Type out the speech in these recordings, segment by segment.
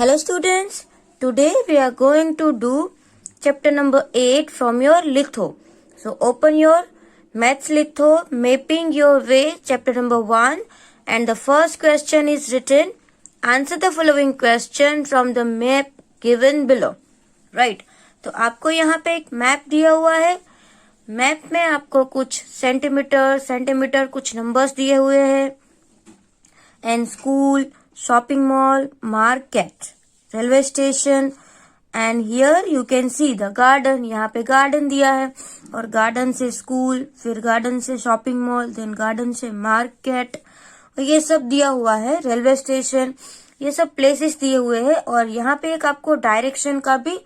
Hello students, today we are going to do chapter number 8 from your litho. So open your maths litho, mapping your way, chapter number 1, and the first question is written, answer the following question from the map given below. Right, तो आपको यहाँ पे एक map दिया हुआ है. Map में आपको कुछ सेंटीमीटर कुछ नंबर्स दिए हुए हैं and school, shopping mall, market, railway station and here you can see the garden. यहाँ पे garden दिया है और garden से school, फिर garden से shopping mall, then garden से market और ये सब दिया हुआ है. railway station, ये सब places दिए हुए हैं और यहाँ पे एक आपको direction का भी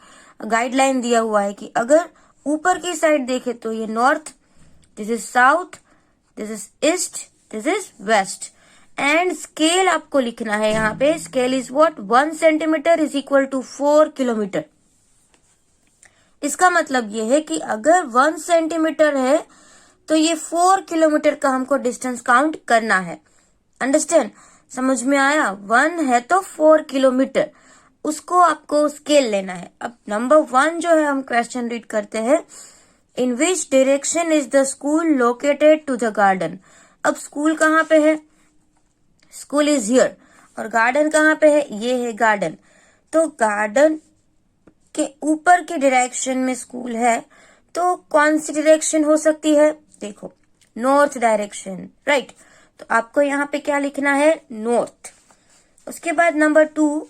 गाइडलाइन दिया हुआ है कि अगर ऊपर की साइड देखे तो ये north, this is south, this is east, this is west. And scale आपको लिखना है यहाँ पे. Scale is what? 1 centimetre is equal to 4 kilometre. इसका मतलब ये है कि अगर 1 सेंटीमीटर है तो ये 4 किलोमीटर का हमको डिस्टेंस काउंट करना है. अंडरस्टैंड? समझ में आया? 1 है तो 4 किलोमीटर, उसको आपको स्केल लेना है. अब नंबर 1 जो है हम क्वेश्चन रीड करते हैं. In which direction is the school located to the garden. अब स्कूल कहाँ पे है? School is here. और गार्डन कहाँ पे है? ये है गार्डन. तो गार्डन के ऊपर की डायरेक्शन में स्कूल है तो कौन सी डायरेक्शन हो सकती है? देखो, नॉर्थ डायरेक्शन. राइट, तो आपको यहाँ पे क्या लिखना है? नॉर्थ. उसके बाद number 2,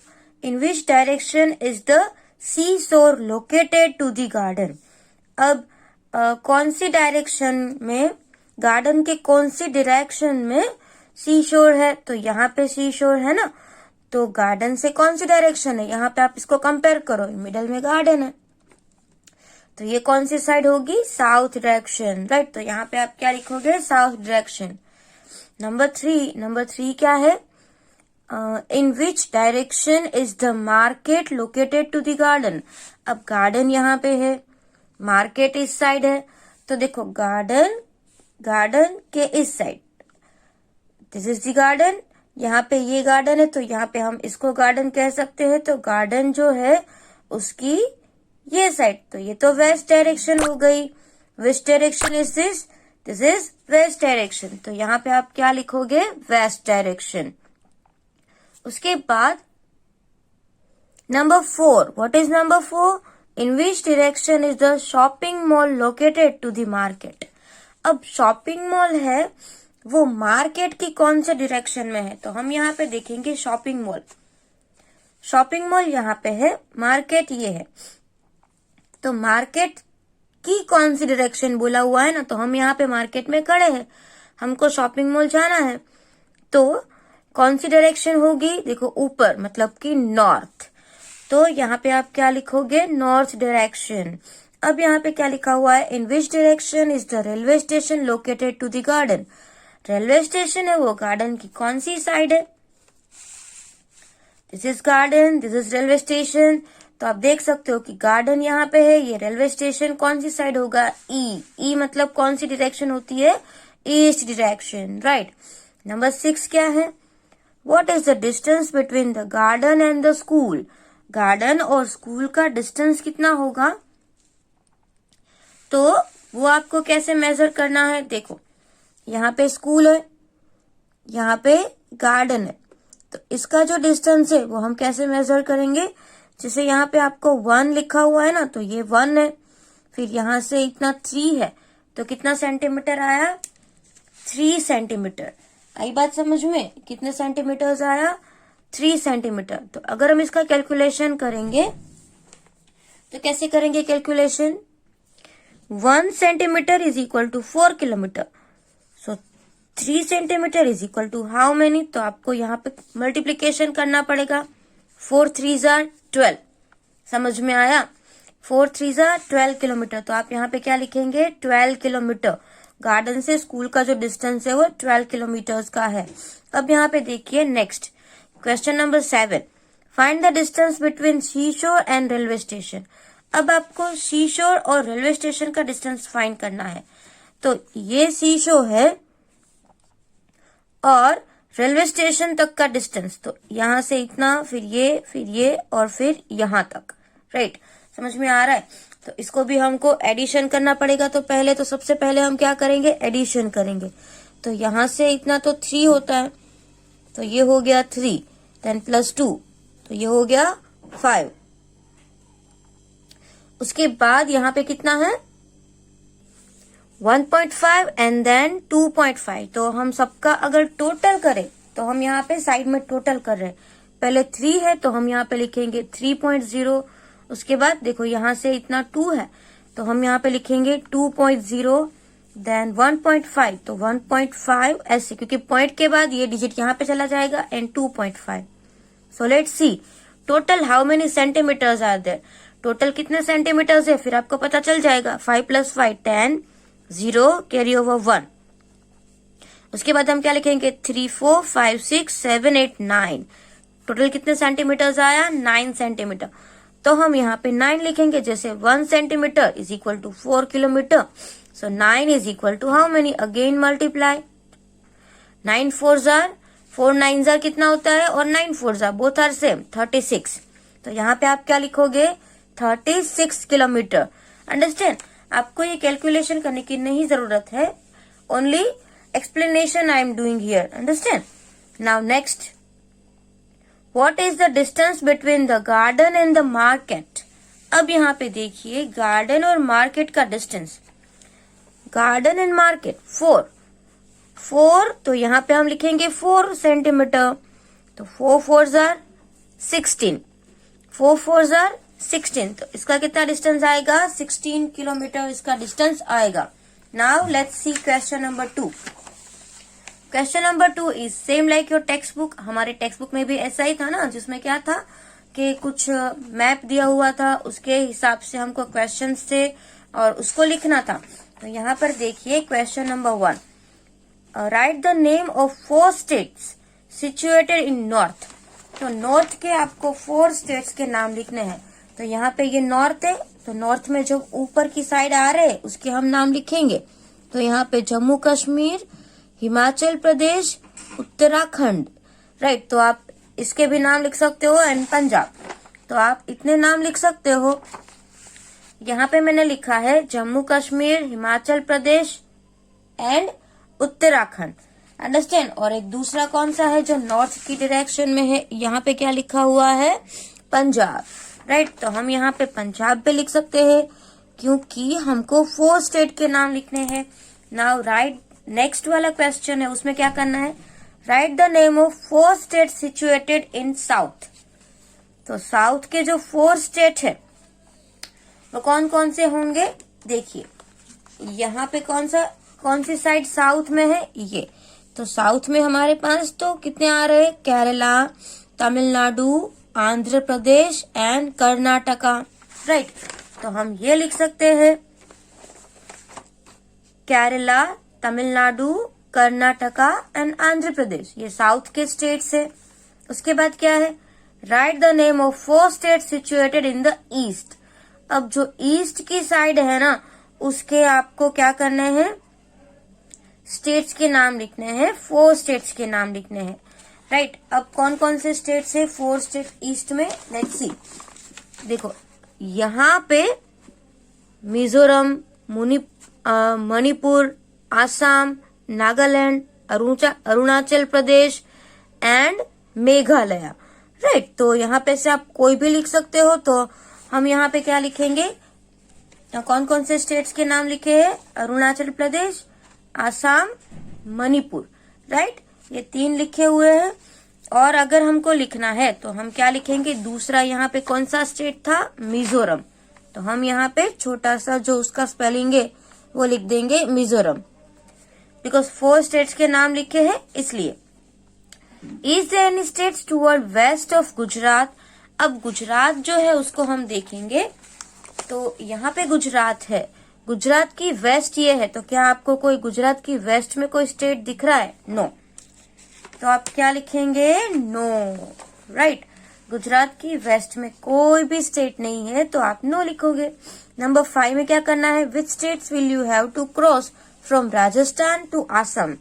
in which direction is the sea shore located to the garden. अब कौन सी डायरेक्शन में, गार्डन के कौन सी डायरेक्शन में सी शोर है? तो यहाँ पे सी शोर है ना, तो गार्डन से कौन सी डायरेक्शन है? यहाँ पे आप इसको कंपेयर करो, मिडल में गार्डन है तो ये कौन सी साइड होगी? South direction. राइट, तो यहाँ पे आप क्या लिखोगे? South direction. नंबर 3 क्या है? In which direction is the market located to the garden. अब गार्डन यहाँ पे है, मार्केट इस साइड है, तो देखो गार्डन के इस side, this is the garden. यहाँ पे ये गार्डन है तो यहाँ पे हम इसको गार्डन कह सकते हैं. तो गार्डन जो है उसकी ये साइड, तो ये तो वेस्ट डायरेक्शन हो गई. Which direction is this? This is west direction. तो यहाँ पे आप क्या लिखोगे? West direction. उसके बाद number 4, what is number 4? In which direction is the shopping mall located to the market. अब शॉपिंग मॉल है वो मार्केट की कौन से डायरेक्शन में है? तो हम यहाँ पे देखेंगे शॉपिंग मॉल यहाँ पे है, मार्केट ये है. तो मार्केट की कौन सी डायरेक्शन बोला हुआ है ना, तो हम यहाँ पे मार्केट में खड़े हैं, हमको शॉपिंग मॉल जाना है तो कौन सी डायरेक्शन होगी? देखो ऊपर, मतलब कि नॉर्थ. तो यहाँ पे आप क्या लिखोगे? North direction. अब यहाँ पे क्या लिखा हुआ है? In which direction is the railway station located to the garden. Railway station है वो गार्डन की कौन सी साइड है? This is garden, this is railway station. तो आप देख सकते हो कि गार्डन यहाँ पे है, ये रेलवे स्टेशन कौन सी साइड होगा? ई मतलब कौन सी डायरेक्शन होती है? East direction. राइट. नंबर 6 क्या है? What is the distance between the garden and the school. Garden और स्कूल का डिस्टेंस कितना होगा? तो वो आपको कैसे मेजर करना है? देखो, यहाँ पे स्कूल है, यहाँ पे गार्डन है, तो इसका जो डिस्टेंस है वो हम कैसे मेजर करेंगे? जैसे यहाँ पे आपको 1 लिखा हुआ है ना, तो ये 1 है. फिर यहाँ से इतना 3 है तो कितना सेंटीमीटर आया? 3 सेंटीमीटर. आई बात समझ में? कितने सेंटीमीटर आया? 3 सेंटीमीटर. तो अगर हम इसका कैलकुलेशन करेंगे तो कैसे करेंगे calculation? 1 centimetre is equal to 4 kilometre. So 3 centimetre is equal to how many? तो आपको यहाँ पे मल्टीप्लीकेशन करना पड़ेगा. 4 3s are 12. समझ में आया? 4 3s are 12 किलोमीटर. तो आप यहाँ पे क्या लिखेंगे? 12 किलोमीटर. गार्डन से स्कूल का जो डिस्टेंस है वो 12 किलोमीटर्स का है. अब यहाँ पे देखिए next question number 7. Find the distance between sea shore and railway station. अब आपको सी शोर और रेलवे स्टेशन का डिस्टेंस फाइंड करना है. तो ये सी शोर है और रेलवे स्टेशन तक का डिस्टेंस, तो यहाँ से इतना, फिर ये और फिर यहाँ तक, राइट। समझ में आ रहा है? तो इसको भी हमको एडिशन करना पड़ेगा। तो सबसे पहले हम क्या करेंगे, एडिशन करेंगे। तो यहाँ से इतना तो 3 होता है, तो ये हो गया 3, देन +2, तो ये हो गया 5। उसके बाद यहाँ पे कितना है 1.5 एंड देन 2.5। तो हम सबका अगर टोटल करें, तो हम यहाँ पे साइड में टोटल कर रहे हैं। पहले 3 है तो हम यहाँ पे लिखेंगे 3.0। उसके बाद देखो यहाँ से इतना 2 है, तो हम यहाँ पे लिखेंगे 2.0, देन 1.5, तो 1.5 ऐसे, क्योंकि पॉइंट के बाद ये डिजिट यहाँ पे चला जाएगा, and 2.5। So let's see total how many centimetres are there. Total कितने सेंटीमीटर्स है फिर आपको पता चल जाएगा। 5 + 5 10, 0 कैरी ओवर 1। उसके बाद हम क्या लिखेंगे 3 4 5 6 7 8 9। टोटल कितने सेंटीमीटर्स आया 9 सेंटीमीटर। तो हम यहाँ पे 9 लिखेंगे, जैसे 1 centimetre is equal to 4 kilometre. So 9 is equal to how many, again multiply 9 4 9 कितना होता है, और 9 4 बोथ आर सेम 36। तो यहाँ पे आप क्या लिखोगे 36 किलोमीटर। अंडरस्टैंड? आपको ये कैलकुलेशन करने की नहीं जरूरत है, only explanation I am doing here. Understand? Now next, what is the distance between the garden and the market. अब यहाँ पे देखिए गार्डन और मार्केट का डिस्टेंस, गार्डन एंड मार्केट 4, तो यहाँ पे हम लिखेंगे 4 सेंटीमीटर। तो 4 4 16, 4 4 16, तो इसका कितना डिस्टेंस आएगा 16 किलोमीटर इसका डिस्टेंस आएगा। Now let's see question number 2। Question number 2 is same like your text book. हमारे टेक्स्ट बुक में भी ऐसा ही था ना, जिसमें क्या था कि कुछ मैप दिया हुआ था, उसके हिसाब से हमको क्वेश्चंस थे और उसको लिखना था। तो यहाँ पर देखिए question number 1, right the name of 4 states situated in north. तो नॉर्थ के आपको 4 स्टेट्स के नाम लिखने हैं। तो यहाँ पे ये नॉर्थ है, तो नॉर्थ में जो ऊपर की साइड आ रहे हैं उसके हम नाम लिखेंगे। तो यहाँ पे जम्मू कश्मीर, हिमाचल प्रदेश, उत्तराखंड, राइट। तो आप इसके भी नाम लिख सकते हो, एंड पंजाब। तो आप इतने नाम लिख सकते हो। यहाँ पे मैंने लिखा है जम्मू कश्मीर, हिमाचल प्रदेश एंड उत्तराखंड। अंडरस्टैंड? और एक दूसरा कौन सा है जो नॉर्थ की डायरेक्शन में है, यहाँ पे क्या लिखा हुआ है पंजाब, राइट। तो हम यहाँ पे पंजाब पे लिख सकते हैं, क्योंकि हमको 4 स्टेट के नाम लिखने हैं। नाउ राइट, नेक्स्ट वाला क्वेश्चन है, उसमें क्या करना है, right the name of 4 state situated in south. तो साउथ के जो 4 स्टेट है वो कौन कौन से होंगे, देखिए यहाँ पे कौन सी साइड साउथ में है, ये। तो साउथ में हमारे पास तो कितने आ रहे हैं, केरला, तमिलनाडु, आंध्र प्रदेश एंड कर्नाटका, राइट। तो हम ये लिख सकते हैं केरला, तमिलनाडु, कर्नाटका एंड आंध्र प्रदेश, ये साउथ के स्टेट्स है। उसके बाद क्या है, right the name of 4 state situated in the east. अब जो ईस्ट की साइड है ना, उसके आपको क्या करने हैं, स्टेट्स के नाम लिखने हैं, 4 स्टेट्स के नाम लिखने हैं, राइट। अब कौन कौन से स्टेट्स है 4 स्टेट ईस्ट में, लेट्स सी। देखो यहाँ पे मिजोरम, मणिपुर, आसाम, नागालैंड, अरुणाचल प्रदेश एंड मेघालय, राइट। तो यहाँ पे से आप कोई भी लिख सकते हो। तो हम यहाँ पे क्या लिखेंगे, कौन कौन से स्टेट्स के नाम लिखे हैं, अरुणाचल प्रदेश, आसाम, मणिपुर, राइट। ये 3 लिखे हुए हैं। और अगर हमको लिखना है तो हम क्या लिखेंगे, दूसरा यहाँ पे कौन सा स्टेट था, मिजोरम। तो हम यहाँ पे छोटा सा जो उसका स्पेलिंग है वो लिख देंगे मिजोरम, बिकॉज 4 स्टेट्स के नाम लिखे हैं इसलिए। Is there any states toward west of Gujarat. अब गुजरात जो है उसको हम देखेंगे, तो यहाँ पे गुजरात है, गुजरात की वेस्ट ये है। तो क्या आपको कोई गुजरात की वेस्ट में कोई स्टेट दिख रहा है, नो। तो आप क्या लिखेंगे, नो, राइट। गुजरात की वेस्ट में कोई भी स्टेट नहीं है, तो आप नो लिखोगे। नंबर 5 में क्या करना है, which states will you have to cross from Rajasthan to Assam.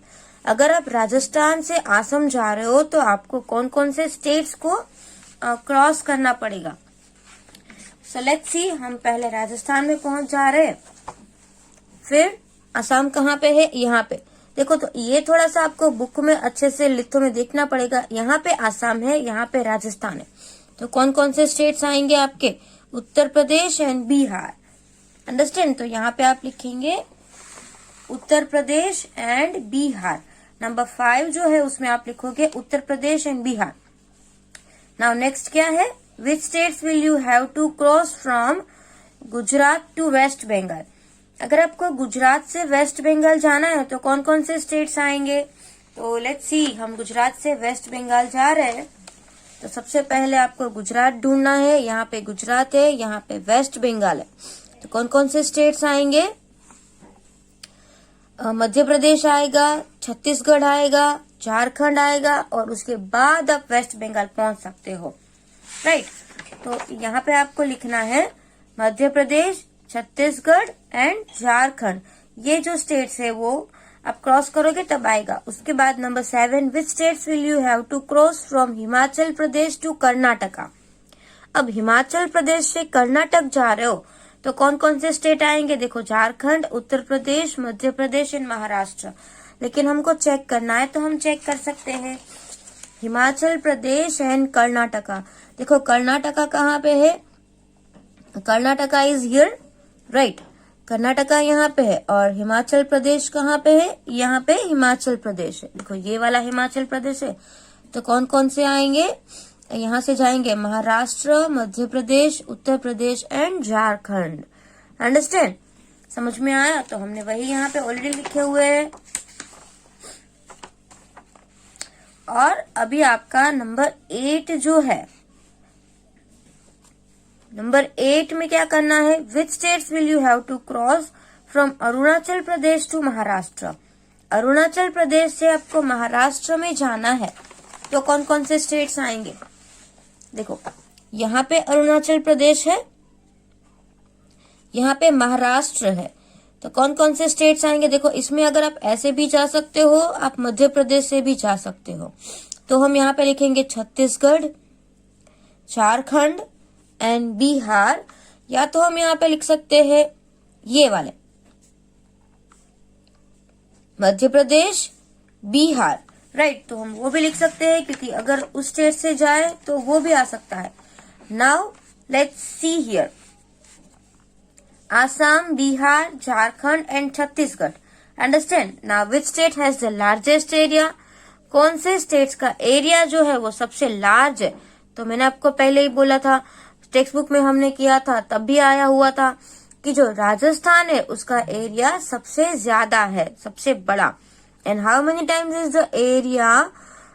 अगर आप राजस्थान से आसाम जा रहे हो तो आपको कौन कौन से स्टेट्स को क्रॉस करना पड़ेगा। सो लेट्स सी, हम पहले राजस्थान में पहुंच जा रहे हैं, फिर आसाम कहाँ पे है, यहाँ पे देखो। तो ये थोड़ा सा आपको बुक में अच्छे से लिथो में देखना पड़ेगा। यहाँ पे आसाम है, यहाँ पे राजस्थान है। तो कौन कौन से स्टेट्स आएंगे आपके, उत्तर प्रदेश एंड बिहार। अंडरस्टैंड। तो यहाँ पे आप लिखेंगे उत्तर प्रदेश एंड बिहार। नंबर 5 जो है उसमें आप लिखोगे Uttar Pradesh and Bihar. Now next क्या है, which states will you have to cross from Gujarat to West Bengal. अगर आपको गुजरात से वेस्ट बंगाल जाना है तो कौन कौन से स्टेट्स आएंगे। तो लेट्स सी, हम गुजरात से वेस्ट बंगाल जा रहे हैं तो सबसे पहले आपको गुजरात ढूंढना है। यहाँ पे गुजरात है, यहाँ पे वेस्ट बंगाल है। तो कौन कौन से स्टेट्स आएंगे, मध्य प्रदेश आएगा, छत्तीसगढ़ आएगा, झारखंड आएगा और उसके बाद आप वेस्ट बंगाल पहुंच सकते हो। राइट। तो यहाँ पे आपको लिखना है मध्य प्रदेश, छत्तीसगढ़ एंड झारखंड। ये जो स्टेट्स है वो आप क्रॉस करोगे तब आएगा। उसके बाद number 7, which states will you have to cross from Himachal Pradesh to Karnataka. अब हिमाचल प्रदेश से कर्नाटक जा रहे हो तो कौन कौन से स्टेट आएंगे, देखो झारखंड, उत्तर प्रदेश, मध्य प्रदेश एंड महाराष्ट्र। लेकिन हमको चेक करना है तो हम चेक कर सकते हैं हिमाचल प्रदेश एंड कर्नाटका। देखो कर्नाटका कहाँ पे है, Karnataka is here, right. Karnataka यहाँ पे है और हिमाचल प्रदेश कहाँ पे है, यहाँ पे हिमाचल प्रदेश है। देखो ये वाला हिमाचल प्रदेश है। तो कौन कौन से आएंगे, यहाँ से जाएंगे महाराष्ट्र, मध्य प्रदेश, उत्तर प्रदेश एंड झारखंड। अंडरस्टैंड, समझ में आया। तो हमने वही यहाँ पे ऑलरेडी लिखे हुए हैं। और अभी आपका नंबर 8 जो है, नंबर 8 में क्या करना है, which states will you have to cross from Arunachal Pradesh to Maharashtra. Arunachal Pradesh से आपको महाराष्ट्र में जाना है तो कौन कौन से स्टेट्स आएंगे। देखो यहाँ पे अरुणाचल प्रदेश है, यहाँ पे महाराष्ट्र है। तो कौन कौन से स्टेट्स आएंगे, देखो इसमें अगर आप ऐसे भी जा सकते हो, आप मध्य प्रदेश से भी जा सकते हो। तो हम यहाँ पे लिखेंगे छत्तीसगढ़, झारखंड एंड बिहार, या तो हम यहाँ पे लिख सकते हैं ये वाले मध्य प्रदेश, बिहार। राइट। तो हम वो भी लिख सकते हैं क्योंकि अगर उस स्टेट से जाए तो वो भी आ सकता है। Now let's see here, Assam, Bihar, Jharkhand and Chhattisgarh. Understand. Now which state has the largest area. कौन से स्टेट्स का एरिया जो है वो सबसे लार्ज है। तो मैंने आपको पहले ही बोला था, टेक्स्ट बुक में हमने किया था तब भी आया हुआ था कि जो राजस्थान है उसका एरिया सबसे ज्यादा है, सबसे बड़ा। And how many times is the area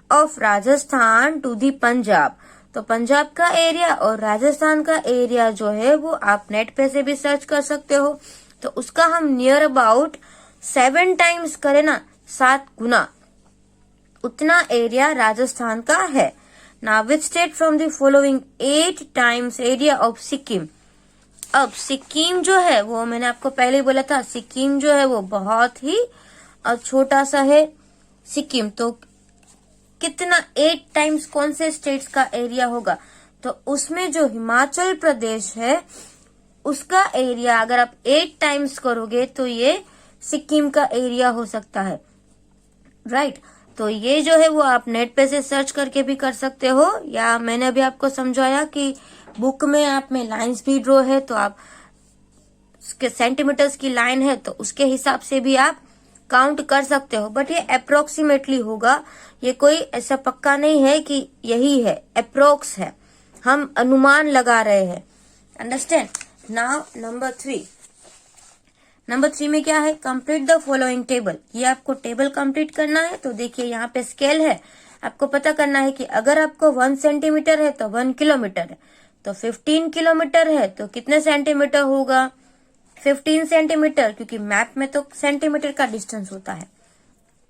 of Rajasthan to the Punjab. तो पंजाब का एरिया और राजस्थान का एरिया जो है वो आप नेट पे से भी सर्च कर सकते हो। तो उसका हम नियर अबाउट 7 टाइम्स करें ना, 7 गुना, उतना एरिया राजस्थान का है। Now which state from the following 8 times area of Sikkim. अब सिक्किम जो है वो मैंने आपको पहले ही बोला था, सिक्किम जो है वो बहुत ही छोटा सा है सिक्किम। तो कितना 8 टाइम्स कौन से स्टेट्स का एरिया होगा। तो उसमें जो हिमाचल प्रदेश है उसका एरिया अगर आप 8 टाइम्स करोगे तो ये सिक्किम का एरिया हो सकता है। राइट। तो ये जो है वो आप नेट पे से सर्च करके भी कर सकते हो, या मैंने अभी आपको समझाया कि बुक में आप में लाइंस भी ड्रॉ है तो आप उसके सेंटीमीटर्स की लाइन है तो उसके हिसाब से भी आप काउंट कर सकते हो। बट ये अप्रोक्सीमेटली होगा, ये कोई ऐसा पक्का नहीं है कि यही है, अप्रोक्स है, हम अनुमान लगा रहे हैं। अंडरस्टैंड। नाउ नंबर 3, नंबर 3 में क्या है, कंप्लीट द फॉलोइंग टेबल। ये आपको टेबल कंप्लीट करना है। तो देखिए यहाँ पे स्केल है, आपको पता करना है कि अगर आपको 1 सेंटीमीटर है तो 1 किलोमीटर है, तो 15 किलोमीटर है तो कितने सेंटीमीटर होगा, 15 सेंटीमीटर, क्योंकि मैप में तो सेंटीमीटर का डिस्टेंस होता है।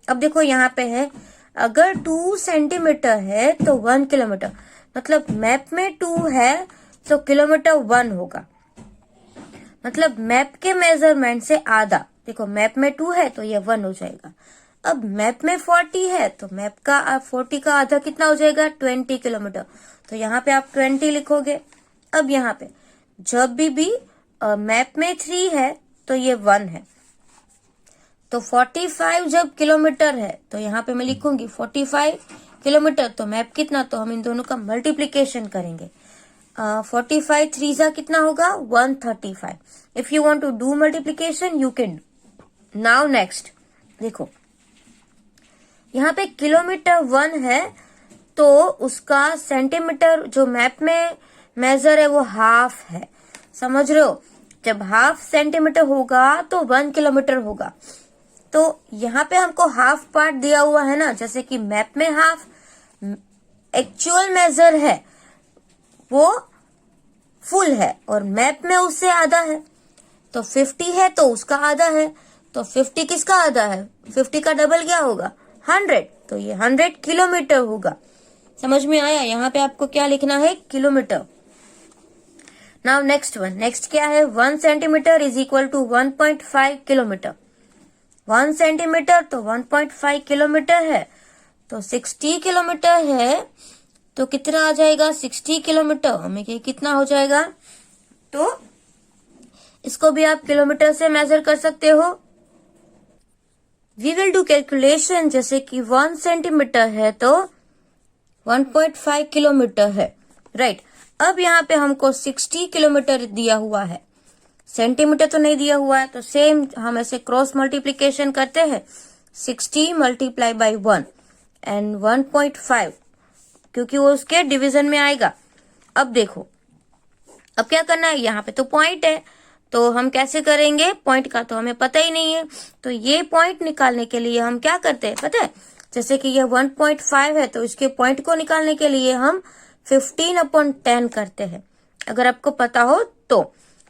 अब देखो यहाँ पे है, अगर 2 सेंटीमीटर है तो 1 किलोमीटर, मतलब मैप में 2 है तो किलोमीटर 1 होगा, मतलब मैप के मेजरमेंट से आधा। देखो मैप में 2 है तो ये 1 हो जाएगा। अब मैप में 40 है तो मैप का 40 का आधा कितना हो जाएगा 20 किलोमीटर, तो यहाँ पे आप 20 लिखोगे। अब यहाँ पे जब भी मैप में 3 है तो ये 1 है, तो 45 जब किलोमीटर है तो यहाँ पे मैं लिखूंगी 45 किलोमीटर, तो मैप कितना, तो हम इन दोनों का मल्टीप्लीकेशन करेंगे। 45 3 जा कितना होगा 135। If you want to do multiplication you can. Now next देखो, यहाँ पे किलोमीटर 1 है तो उसका सेंटीमीटर जो मैप में मेजर है वो हाफ है, समझ रहे हो। जब हाफ सेंटीमीटर होगा तो 1 किलोमीटर होगा, तो यहाँ पे हमको हाफ पार्ट दिया हुआ है ना, जैसे कि मैप में हाफ, एक्चुअल मेजर है वो फुल है और मैप में उससे आधा है, तो 50 है तो उसका आधा है, तो 50 किसका आधा है, 50 का डबल क्या होगा 100, तो ये 100 किलोमीटर होगा। समझ में आया, यहाँ पे आपको क्या लिखना है kilometre. Now next one, next क्या है 1 centimetre is equal to 1.5 kilometre. 1 centimetre तो 1.5 किलोमीटर है, तो 60 किलोमीटर है तो कितना आ जाएगा 60 किलोमीटर में कितना हो जाएगा, तो इसको भी आप किलोमीटर से मेजर कर सकते हो। वी विल डू कैलकुलेशन, जैसे कि 1 सेंटीमीटर है तो 1.5 किलोमीटर है, राइट। अब यहाँ पे हमको 60 किलोमीटर दिया हुआ है, सेंटीमीटर तो नहीं दिया हुआ है, तो सेम हम ऐसे क्रॉस मल्टीप्लीकेशन करते हैं 60 मल्टीप्लाई बाई 1 एंड 1.5, क्योंकि वो उसके डिवीजन में आएगा। अब देखो, अब क्या करना है, यहाँ पे तो पॉइंट है तो हम कैसे करेंगे, पॉइंट का तो हमें पता ही नहीं है, तो ये पॉइंट निकालने के लिए हम क्या करते हैं पता है, जैसे कि ये 1.5 है तो इसके पॉइंट को निकालने के लिए हम 15/10 करते हैं। अगर आपको पता हो तो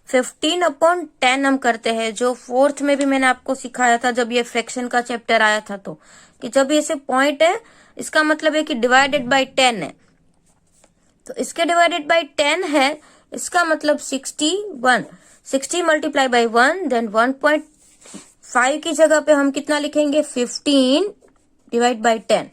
15/10 हम करते हैं, जो 4th में भी मैंने आपको सिखाया था जब ये फ्रैक्शन का चैप्टर आया था, तो कि जब ये पॉइंट है इसका मतलब है कि डिवाइडेड बाय 10 है, तो इसके डिवाइडेड बाय 10 है, इसका मतलब 60 मल्टीप्लाई बाय 1 देन 1.5 की जगह पे हम कितना लिखेंगे 15 डिवाइड बाय 10।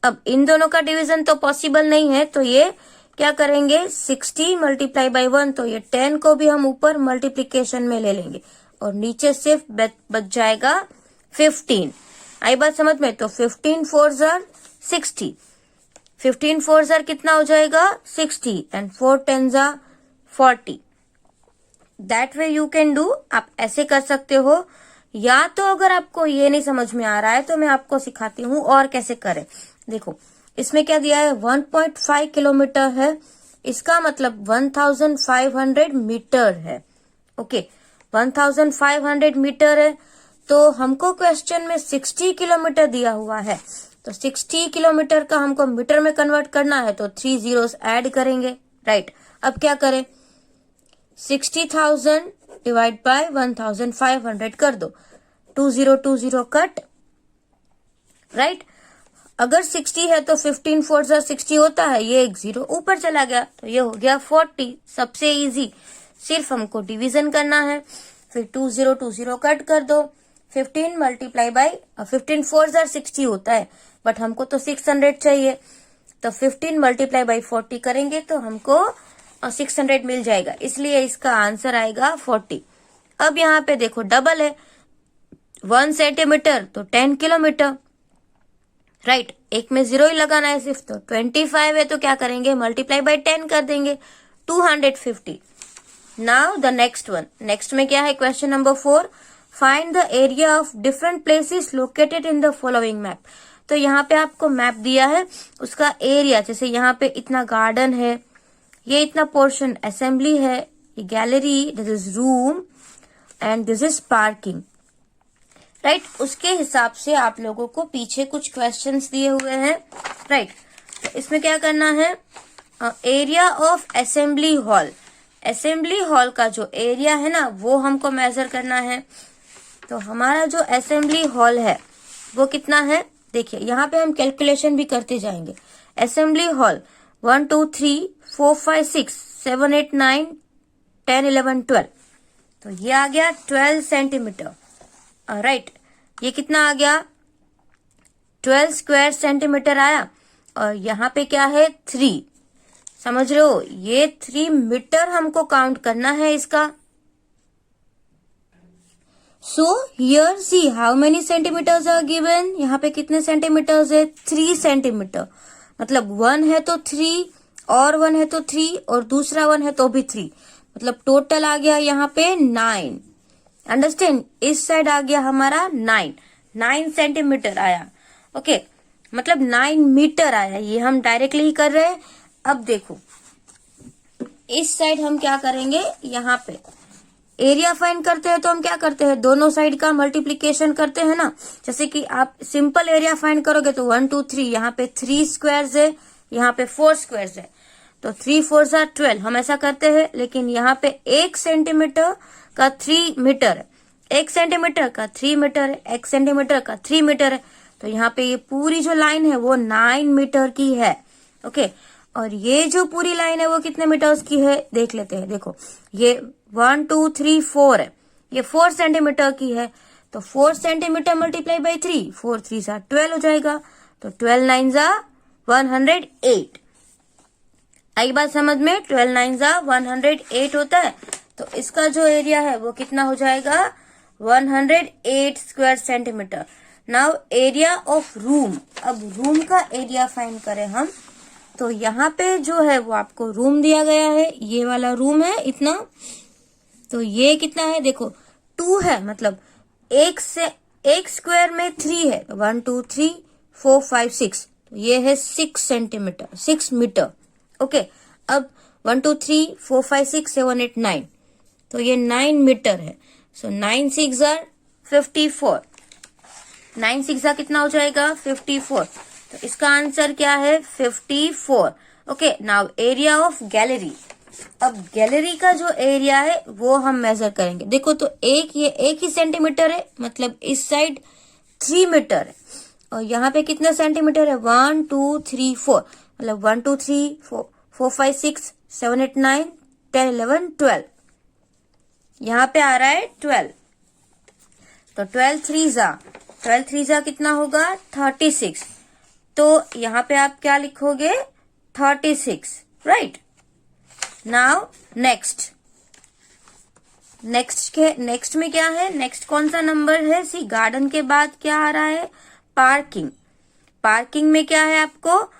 अब इन दोनों का डिवीजन तो पॉसिबल नहीं है, तो ये क्या करेंगे 60 मल्टीप्लाई बाय 1, तो ये 10 को भी हम ऊपर मल्टीप्लीकेशन में ले लेंगे और नीचे सिर्फ बच जाएगा 15। आई बात समझ में, तो 15 4 जार 60, 15 4 जार कितना हो जाएगा 60 and 4 10 jar 40। That way you can do, आप ऐसे कर सकते हो, या तो अगर आपको ये नहीं समझ में आ रहा है तो मैं आपको सिखाती हूँ और कैसे करें। देखो इसमें क्या दिया है 1.5 किलोमीटर है, इसका मतलब 1500 मीटर है, ओके 1500 मीटर है, तो हमको क्वेश्चन में 60 किलोमीटर दिया हुआ है, तो 60 किलोमीटर का हमको मीटर में कन्वर्ट करना है, तो 3 zeros ऐड करेंगे, राइट। अब क्या करें 60,000 डिवाइड बाय 1500 कर दो, 20 कट, राइट। अगर 60 है तो 15 4 जार 60 होता है, ये एक 0 ऊपर चला गया तो ये हो गया 40। सबसे इजी, सिर्फ हमको डिवीजन करना है, फिर 20 कट कर दो, 15 मल्टीप्लाई बाय 15 4 जार 60 होता है, बट हमको तो 600 चाहिए, तो 15 मल्टीप्लाई बाय 40 करेंगे तो हमको 600 मिल जाएगा, इसलिए इसका आंसर आएगा 40। अब यहाँ पे देखो डबल है, 1 सेंटीमीटर तो 10 किलोमीटर, राइट। एक में 0 ही लगाना है सिर्फ, तो 25 है तो क्या करेंगे मल्टीप्लाई बाय 10 कर देंगे 250। Now the next one, next में क्या है question number 4, find the area of different places located in the following map. तो यहाँ पे आपको मैप दिया है, उसका एरिया, जैसे यहाँ पे इतना गार्डन है, ये इतना पोर्शन असेंबली है, ये gallery, this is room and this is parking, right. उसके हिसाब से आप लोगों को पीछे कुछ क्वेश्चंस दिए हुए हैं, राइट। तो इसमें क्या करना है, area of assembly hall, assembly hall का जो एरिया है ना वो हमको मेजर करना है। तो हमारा जो असेंबली हॉल है वो कितना है, देखिए यहाँ पे हम कैलकुलेशन भी करते जाएंगे। असेंबली हॉल 1 2 3 4 5 6 7 8 9 10 11 12, तो ये आ गया 12 सेंटीमीटर, राइट। ये कितना आ गया 12 स्क्वायर सेंटीमीटर आया, और यहाँ पे क्या है 3, समझ रहे हो, ये 3 मीटर हमको काउंट करना है इसका। So here see how many centimetres are given, यहाँ पे कितने सेंटीमीटर्स है 3 सेंटीमीटर, मतलब 1 है तो 3 और 1 है तो 3 और दूसरा 1 है तो भी 3, मतलब टोटल आ गया यहाँ पे 9। अंडरस्टैंड, इस साइड आ गया हमारा 9 सेंटीमीटर आया। ओके मतलब 9 मीटर आया, ये हम डायरेक्टली ही कर रहे हैं। अब देखो इस साइड हम क्या करेंगे, यहाँ पे एरिया फाइंड करते हैं तो हम क्या करते हैं, दोनों साइड का मल्टीप्लीकेशन करते हैं ना। जैसे कि आप सिंपल एरिया फाइंड करोगे तो 1 2 3, यहाँ पे 3 स्क्वायर्स है, यहाँ पे 4 स्क्वायर्स है, तो 3 4 12, हम ऐसा करते हैं। लेकिन यहाँ पे 1 सेंटीमीटर का 3 मीटर है, 1 सेंटीमीटर का 3 मीटर है, 1 सेंटीमीटर का 3 मीटर है, तो यहाँ पे ये पूरी जो लाइन है वो 9 मीटर की है। ओके और ये जो पूरी लाइन है वो कितने मीटर्स की है देख लेते हैं। देखो ये 1 2 3 4 है, ये 4 सेंटीमीटर की है, तो 4 सेंटीमीटर मल्टीप्लाई बाई 3, 4 3 12 हो जाएगा, तो 12 9 108। आई बात समझ में, 12 9 108 होता है, तो इसका जो एरिया है वो कितना हो जाएगा 108 square centimetre. Now area of room, अब रूम का एरिया फाइंड करें हम, तो यहाँ पे जो है वो आपको रूम दिया गया है, ये वाला रूम है इतना, तो ये कितना है देखो 2 है, मतलब एक स्क्वायर में 3 है, 1 2 3 4 5 6, तो ये है 6 सेंटीमीटर 6 मीटर। ओके अब 1 2 3 4 5 6 7 8 9, तो ये 9 मीटर है। सो 9 6 54, 9 6 कितना हो जाएगा 54, तो इसका आंसर क्या है 54। Okay now area of gallery, अब गैलरी का जो एरिया है वो हम मेजर करेंगे। देखो तो ये एक ही सेंटीमीटर है, मतलब इस साइड 3 मीटर है, और यहाँ पे कितने सेंटीमीटर है 1 2 3 4, मतलब 1 2 3 4 5 6 7 8 9 10 11 12, यहाँ पे आ रहा है 12, तो 12 3 कितना होगा 36, तो यहाँ पे आप क्या लिखोगे 36, राइट। नाउ नेक्स्ट में क्या है, नेक्स्ट कौन सा नंबर है, सी गार्डन के बाद क्या आ रहा है पार्किंग में क्या है आपको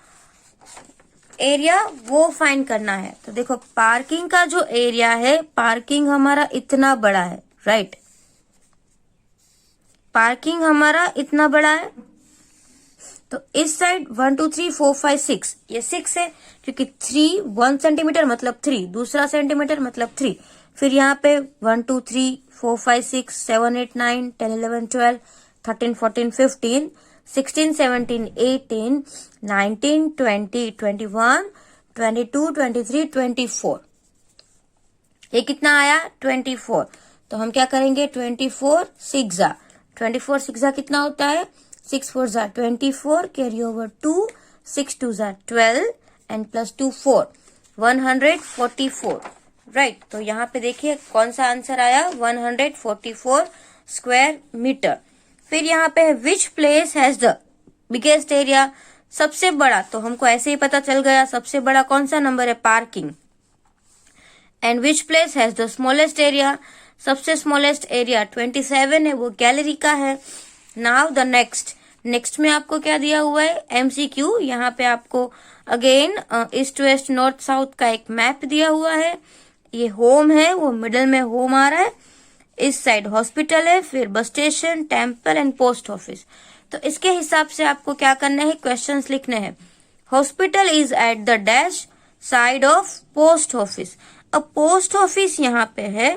एरिया वो फाइंड करना है। तो देखो पार्किंग का जो एरिया है, पार्किंग हमारा इतना बड़ा है, राइट, पार्किंग हमारा इतना बड़ा है, तो इस साइड 1 2 3 4 5 6, ये 6 है क्योंकि 1 सेंटीमीटर मतलब 3, दूसरा सेंटीमीटर मतलब 3, फिर यहाँ पे 1 2 3 4 5 6 7 8 9 10 11 12 13 14 15 16 17 18 19 20 21 22 23 24, ये कितना आया 24, तो हम क्या करेंगे 24 6 कितना होता है 6 4 24, carry over 2, 6 2 12 and plus 2 4, 144, right. तो यहाँ पे देखिए कौन सा आंसर आया 144 स्क्वायर मीटर। फिर यहाँ पे है which place has the biggest area, सबसे बड़ा, तो हमको ऐसे ही पता चल गया सबसे बड़ा कौन सा नंबर है parking. And which place has the smallest area, सबसे स्मॉलेस्ट एरिया 27 है, वो गैलरी का है। नाउ द नेक्स्ट में आपको क्या दिया हुआ है एमसीक्यू, यहाँ पे आपको again east west north south का एक मैप दिया हुआ है, ये होम है, वो मिडल में होम आ रहा है, इस साइड हॉस्पिटल है, फिर bus station, temple and post office. तो इसके हिसाब से आपको क्या करना है, क्वेश्चंस लिखने हैं। Hospital is at the dash side of post office, अब पोस्ट ऑफिस यहाँ पे है,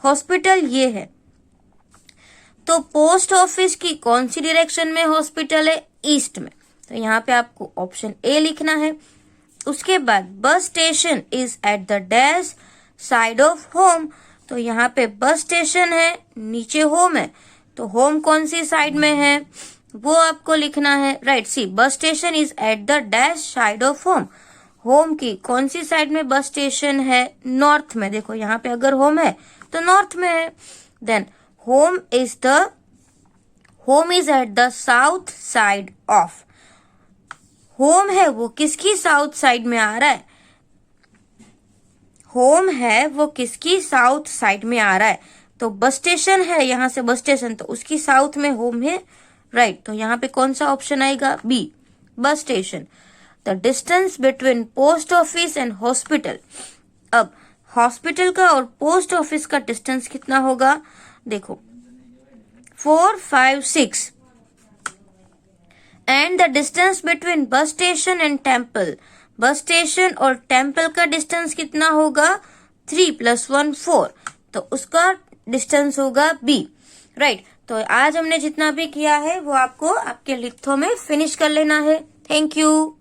हॉस्पिटल ये है, तो पोस्ट ऑफिस की कौन सी डायरेक्शन में हॉस्पिटल है, ईस्ट में, तो यहाँ पे आपको ऑप्शन ए लिखना है। उसके बाद बस station is at the dash side of home, तो यहाँ पे बस स्टेशन है, नीचे होम है, तो होम कौन सी साइड में है वो आपको लिखना है, right. See bus station is at the dash side of home, home की कौन सी साइड में बस स्टेशन है, नॉर्थ में, देखो यहाँ पे अगर होम है तो नॉर्थ में है। Then home home is at the south side of. Home है वो किसकी साउथ साइड में आ रहा है, होम है वो किसकी साउथ साइड में आ रहा है। तो बस स्टेशन है, यहां से बस स्टेशन, तो उसकी साउथ में होम है, राइट। तो यहाँ पे कौन सा ऑप्शन आएगा, B, bus station. The distance between post office and hospital. अब हॉस्पिटल का और पोस्ट ऑफिस का डिस्टेंस कितना होगा, देखो 4, 5, 6। And the distance between bus station and temple, bus station और टेम्पल का डिस्टेंस कितना होगा, 3 + 1 4। तो उसका डिस्टेंस होगा बी, राइट। तो आज हमने जितना भी किया है वो आपको आपके लिथो में फिनिश कर लेना है। Thank you.